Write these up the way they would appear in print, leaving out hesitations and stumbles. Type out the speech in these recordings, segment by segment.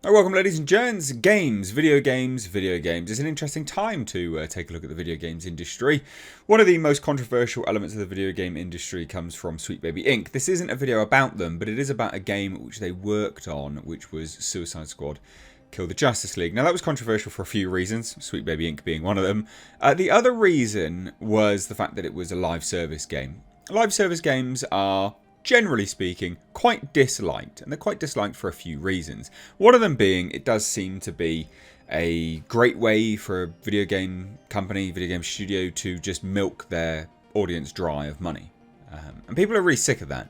Welcome ladies and gents, video games. It's an interesting time to take a look at the video games industry. One of the most controversial elements of the video game industry comes from Sweet Baby Inc. This isn't a video about them, but it is about a game which they worked on, which was Suicide Squad Kill the Justice League. Now that was controversial for a few reasons, Sweet Baby Inc. being one of them. The other reason was the fact that it was a live service game. Live service games are, generally speaking, quite disliked, and they're quite disliked for a few reasons. One of them being, it does seem to be a great way for a video game company, video game studio to just milk their audience dry of money. And people are really sick of that.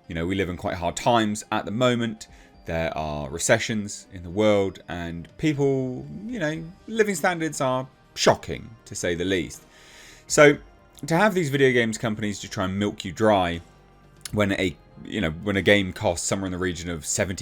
You know, we live in quite hard times at the moment. There are recessions in the world, and people, you know, living standards are shocking, to say the least. So, to have these video games companies to try and milk you dry when a game costs somewhere in the region of £70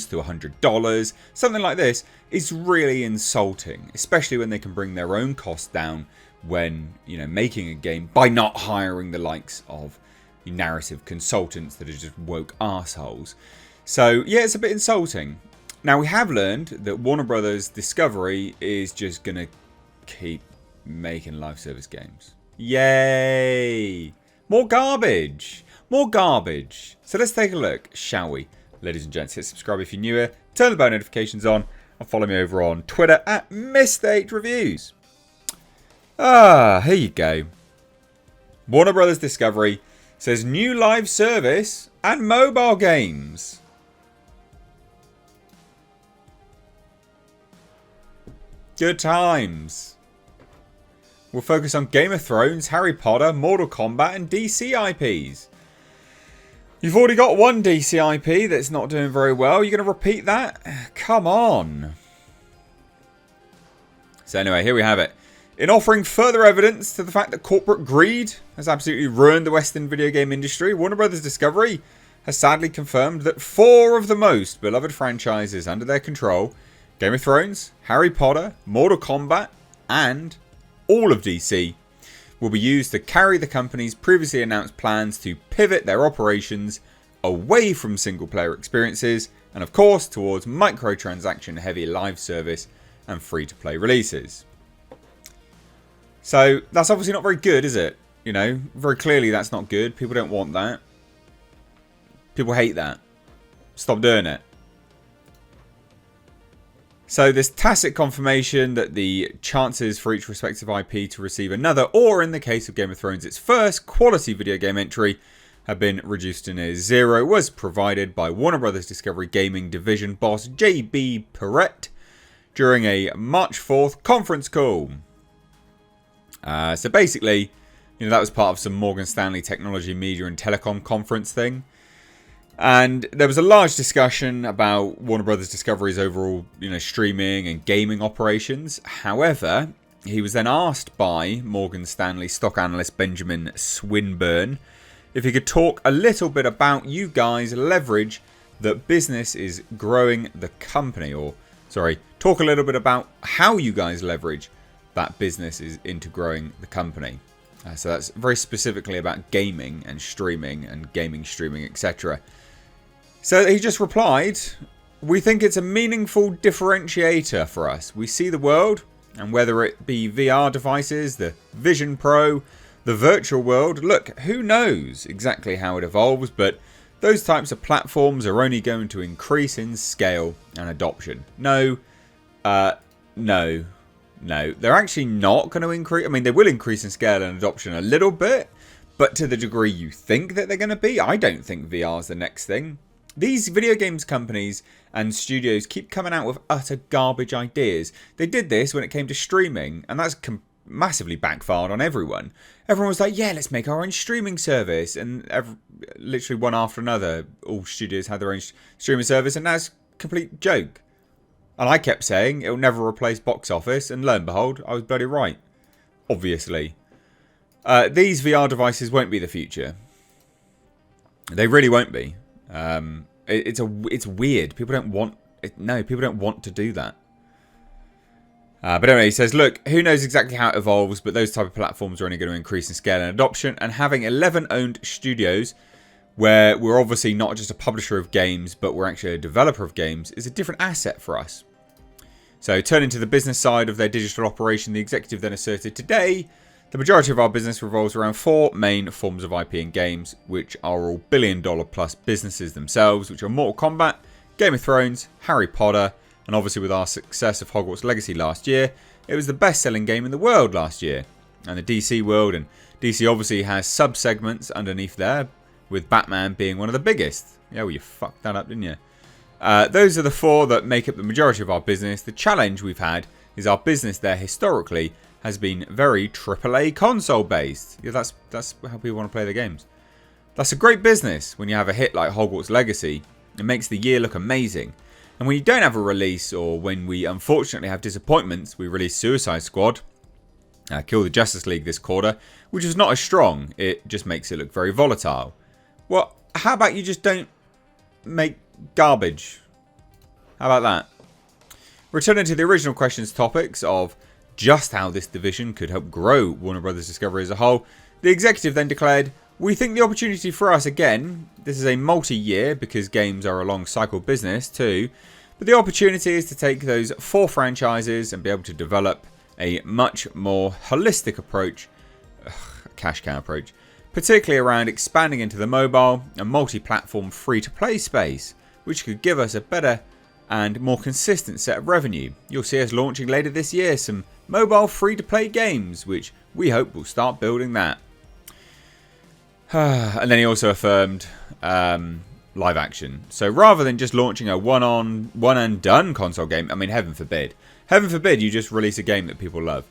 to $100, something like this, is really insulting, especially when they can bring their own costs down when, you know, making a game by not hiring the likes of narrative consultants that are just woke assholes. So yeah, it's a bit insulting. Now we have learned that Warner Brothers Discovery is just gonna keep making live service games. Yay! More garbage! More garbage. So let's take a look, shall we? Ladies and gents, hit subscribe if you're new here, turn the bell notifications on, and follow me over on Twitter at Missed8Reviews. Here you go. Warner Brothers Discovery says new live service and mobile games. Good times. We'll focus on Game of Thrones, Harry Potter, Mortal Kombat, and DC IPs. You've already got one DC IP that's not doing very well. You're going to repeat that? Come on. So anyway, here we have it. In offering further evidence to the fact that corporate greed has absolutely ruined the Western video game industry, Warner Brothers Discovery has sadly confirmed that 4 of the most beloved franchises under their control, Game of Thrones, Harry Potter, Mortal Kombat, and all of DC, will be used to carry the company's previously announced plans to pivot their operations away from single-player experiences and, of course, towards microtransaction-heavy live service and free-to-play releases. So, that's obviously not very good, is it? You know, very clearly that's not good. People don't want that. People hate that. Stop doing it. So this tacit confirmation that the chances for each respective IP to receive another, or in the case of Game of Thrones, its first quality video game entry, have been reduced to near zero, was provided by Warner Brothers Discovery Gaming Division boss JB Perrette during a March 4th conference call. So basically, you know, that was part of some Morgan Stanley Technology, Media and Telecom conference thing. And there was a large discussion about Warner Brothers Discovery's overall, you know, streaming and gaming operations. However, he was then asked by Morgan Stanley stock analyst Benjamin Swinburne if he could talk a little bit about you guys' leverage that business is growing the company. Or, sorry, talk a little bit about how you guys leverage that business is into growing the company. So that's very specifically about gaming and streaming and gaming streaming, etc. So he just replied, "We think it's a meaningful differentiator for us. We see the world, and whether it be VR devices, the Vision Pro, the virtual world, look, who knows exactly how it evolves, but those types of platforms are only going to increase in scale and adoption." No. They're actually not going to increase. I mean, they will increase in scale and adoption a little bit, but to the degree you think that they're going to be, I don't think VR is the next thing. These video games companies and studios keep coming out with utter garbage ideas. They did this when it came to streaming, and that's massively backfired on everyone. Everyone was like, yeah, let's make our own streaming service. And literally one after another, all studios had their own streaming service, and that's a complete joke. And I kept saying it'll never replace box office, and lo and behold, I was bloody right. Obviously. These VR devices won't be the future. They really won't be. It's weird. People don't want it. No, people don't want to do that. But anyway, he says, look, who knows exactly how it evolves, but those type of platforms are only going to increase in scale and adoption, and having 11 owned studios where we're obviously not just a publisher of games, but we're actually a developer of games, is a different asset for us. So turning to the business side of their digital operation, the executive then asserted, today, the majority of our business revolves around 4 main forms of IP in games, which are all billion-dollar plus businesses themselves, which are Mortal Kombat, Game of Thrones, Harry Potter, and obviously with our success of Hogwarts Legacy last year, it was the best-selling game in the world last year. And the DC world, and DC obviously has sub-segments underneath there, with Batman being one of the biggest. Yeah, well, you fucked that up, didn't you? Those are the 4 that make up the majority of our business. The challenge we've had is our business there historically has been very AAA console based. Yeah, that's how people want to play their games. That's a great business when you have a hit like Hogwarts Legacy. It makes the year look amazing. And when you don't have a release, or when we unfortunately have disappointments, we release Suicide Squad, Kill the Justice League this quarter, which is not as strong. It just makes it look very volatile. Well, how about you just don't make garbage? How about that? Returning to the original questions topics of just how this division could help grow Warner Bros. Discovery as a whole, the executive then declared, we think the opportunity for us, again, this is a multi-year because games are a long cycle business too, but the opportunity is to take those 4 franchises and be able to develop a much more holistic approach, cash cow approach, particularly around expanding into the mobile and multi-platform free-to-play space, which could give us a better and more consistent set of revenue. You'll see us launching later this year some mobile free-to-play games, which we hope will start building that. And then he also affirmed live action. So rather than just launching a one and done console game, I mean, heaven forbid you just release a game that people love.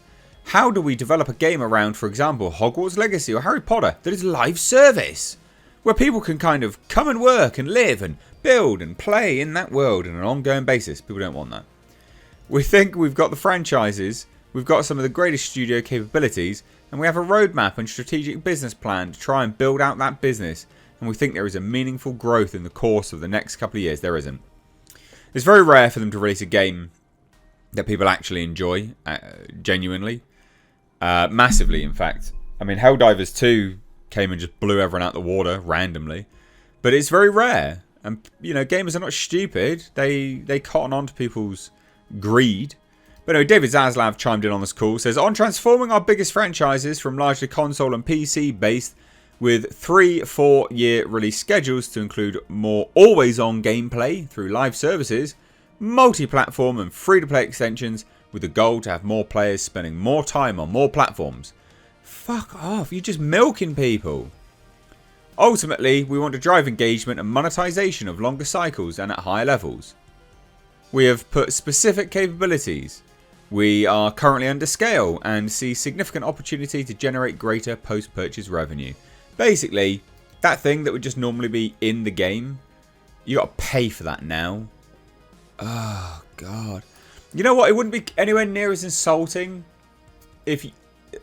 How do we develop a game around, for example, Hogwarts Legacy or Harry Potter that is live service, where people can kind of come and work and live and build and play in that world on an ongoing basis? People don't want that. We think we've got the franchises, we've got some of the greatest studio capabilities, and we have a roadmap and strategic business plan to try and build out that business, and we think there is a meaningful growth in the course of the next couple of years. There isn't. It's very rare for them to release a game that people actually enjoy, genuinely. Massively, in fact. I mean, Helldivers 2 came and just blew everyone out the water randomly. But it's very rare. And, you know, gamers are not stupid. They cotton on to people's greed. But anyway, David Zaslav chimed in on this call. Says, on transforming our biggest franchises from largely console and PC based with 3-4 year release schedules to include more always-on gameplay through live services, multi-platform and free-to-play extensions with the goal to have more players spending more time on more platforms. Fuck off, you're just milking people. Ultimately, we want to drive engagement and monetization of longer cycles and at higher levels. We have put specific capabilities. We are currently under scale and see significant opportunity to generate greater post-purchase revenue. Basically, that thing that would just normally be in the game, you got to pay for that now. Oh, God. You know what? It wouldn't be anywhere near as insulting if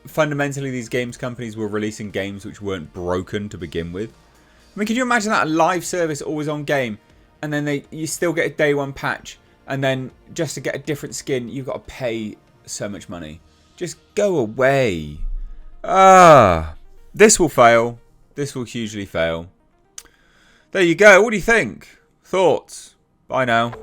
fundamentally these games companies were releasing games which weren't broken to begin with. I mean, can you imagine that? A live service always on game, and then you still get a day one patch, and then just to get a different skin, you've got to pay so much money. Just go away. This will fail. This will hugely fail. There you go. What do you think? Thoughts? Bye now.